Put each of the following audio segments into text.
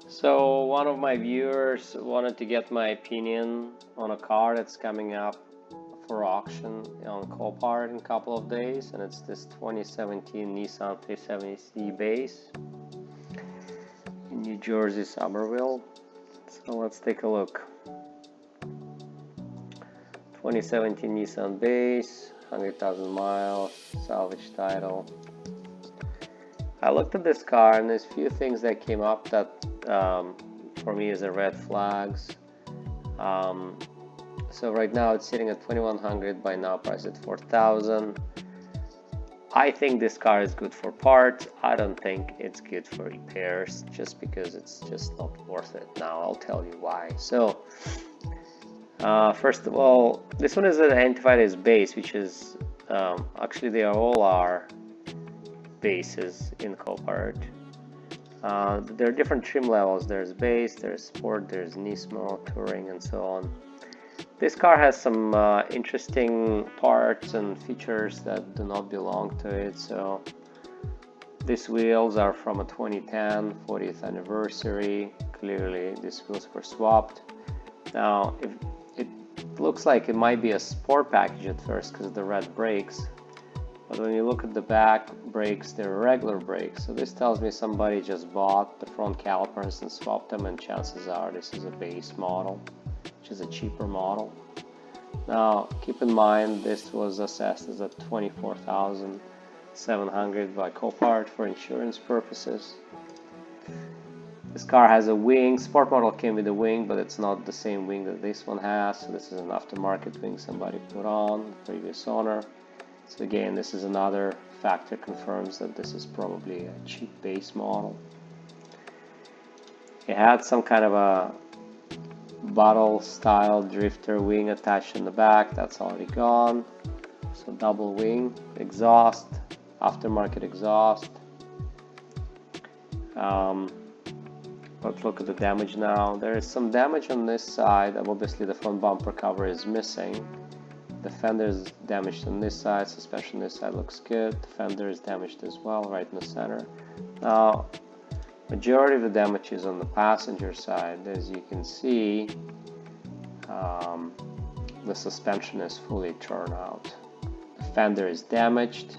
So one of my viewers wanted to get my opinion on a car that's coming up for auction on Copart in a couple of days, and it's this 2017 Nissan 370C base in New Jersey, Somerville. So let's take a look. 2017 Nissan base, 100,000 miles, salvage title. I looked at this car and there's a few things that came up that for me is a red flags. So right now it's sitting at 2100, by now priced at 4000. I think this car is good for parts. I don't think it's good for repairs, just because it's just not worth it. Now I'll tell you why. So first of all, this one is identified as base, which is actually they all are bases in Copart. There are different trim levels. There's base, there's sport, there's Nismo, touring, and so on. This car has some interesting parts and features that do not belong to it. So these wheels are from a 2010 40th anniversary. Clearly these wheels were swapped. Now it looks like it might be a sport package at first because of the red brakes, but when you look at the back brakes, they're regular brakes. So this tells me somebody just bought the front calipers and swapped them, and chances are this is a base model, which is a cheaper model. Now keep in mind this was assessed as a 24,700 by Copart for insurance purposes. This car has a wing. Sport model came with a wing, but it's not the same wing that this one has. So this is an aftermarket wing somebody put on, the previous owner. So again, this is another factor confirms that this is probably a cheap base model. It had some kind of a bottle style drifter wing attached in the back. That's already gone. So double wing, exhaust, aftermarket exhaust. Let's look at the damage now. There is some damage on this side. Obviously the front bumper cover is missing. The fender is damaged on this side. Suspension on this side looks good. The fender is damaged as well, right in the center. Now majority of the damage is on the passenger side. As you can see, the suspension is fully torn out. The fender is damaged,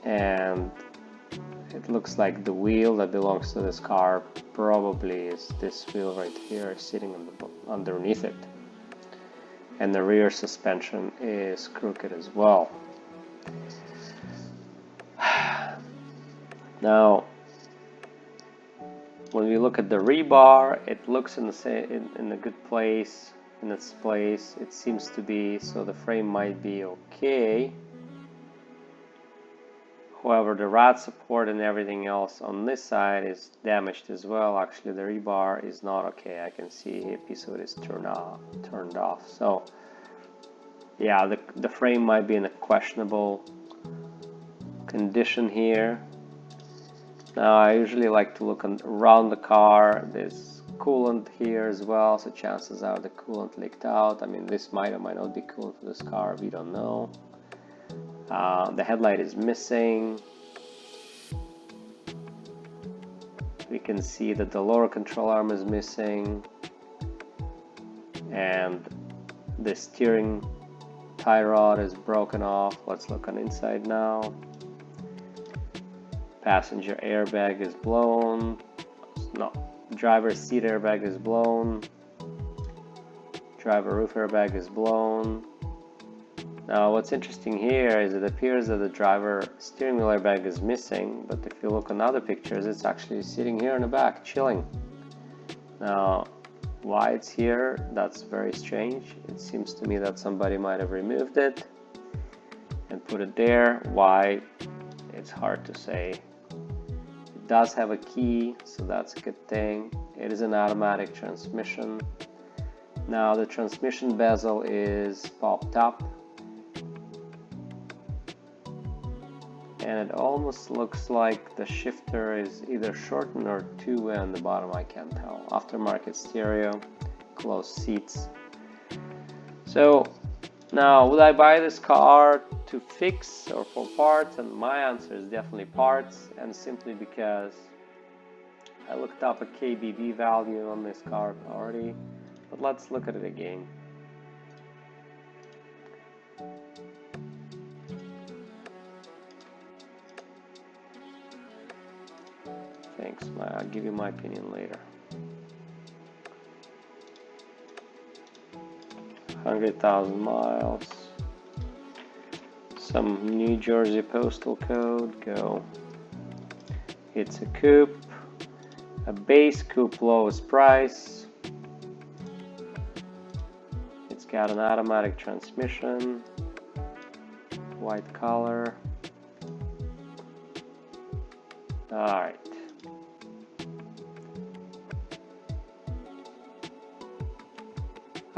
and it looks like the wheel that belongs to this car probably is this wheel right here sitting underneath it. And the rear suspension is crooked as well. Now, when we look at the rebar, it looks in a good place, in its place. It seems to be, so the frame might be okay. However, the rod support and everything else on this side is damaged as well. Actually, the rebar is not okay. I can see a piece of it is turned off. So, yeah, the frame might be in a questionable condition here. Now, I usually like to look around the car. There's coolant here as well, so chances are the coolant leaked out. I mean, this might or might not be coolant for this car. We don't know. The headlight is missing. We can see that the lower control arm is missing, and the steering tie rod is broken off. Let's look on the inside now. Passenger airbag is blown. No, driver's seat airbag is blown. Driver roof airbag is blown. Now what's interesting here is it appears that the driver steering wheel airbag is missing, but if you look on other pictures, it's actually sitting here in the back, chilling. Now, why it's here, that's very strange. It seems to me that somebody might have removed it and put it there. Why? It's hard to say. It does have a key, so that's a good thing. It is an automatic transmission. Now the transmission bezel is popped up, and it almost looks like the shifter is either shortened or two-way on the bottom. I can't tell. Aftermarket stereo, closed seats. So Now, would I buy this car to fix or for parts? And my answer is definitely parts, and simply because I looked up a KBB value on this car already, but let's look at it again. Thanks, I'll give you my opinion later. 100,000 miles. Some New Jersey postal code, go. It's a coupe, a base coupe, lowest price. It's got an automatic transmission, white color. Alright.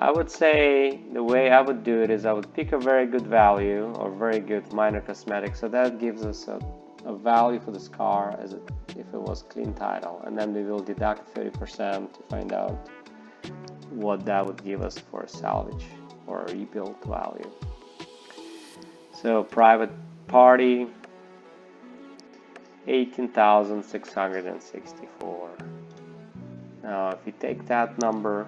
I would say the way I would do it is I would pick a very good value or very good minor cosmetic, so that gives us a value for this car as if it was clean title, and then we will deduct 30% to find out what that would give us for a salvage or a rebuild value. So private party, 18,664. Now if you take that number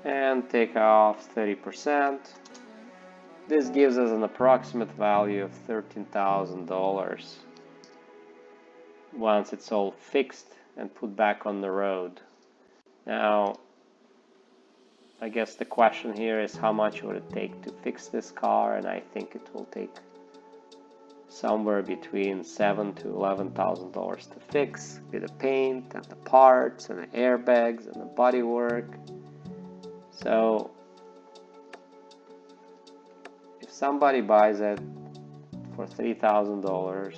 and take off 30%, this gives us an approximate value of $13,000 once it's all fixed and put back on the road. Now, I guess the question here is how much would it take to fix this car, and I think it will take somewhere between $7,000 to $11,000 to fix, with the paint and the parts and the airbags and the bodywork. So if somebody buys it for $3,000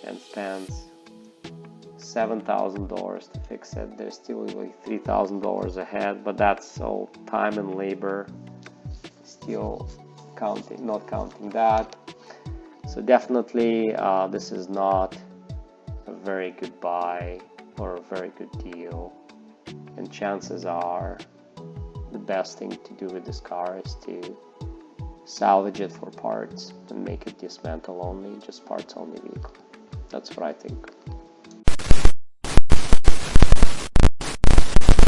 and spends $7,000 to fix it, there's still like $3,000 ahead, but that's all time and labor, still counting, not counting that. So definitely this is not a very good buy or a very good deal, and chances are the best thing to do with this car is to salvage it for parts and make it dismantle only, just parts only vehicle. That's what I think.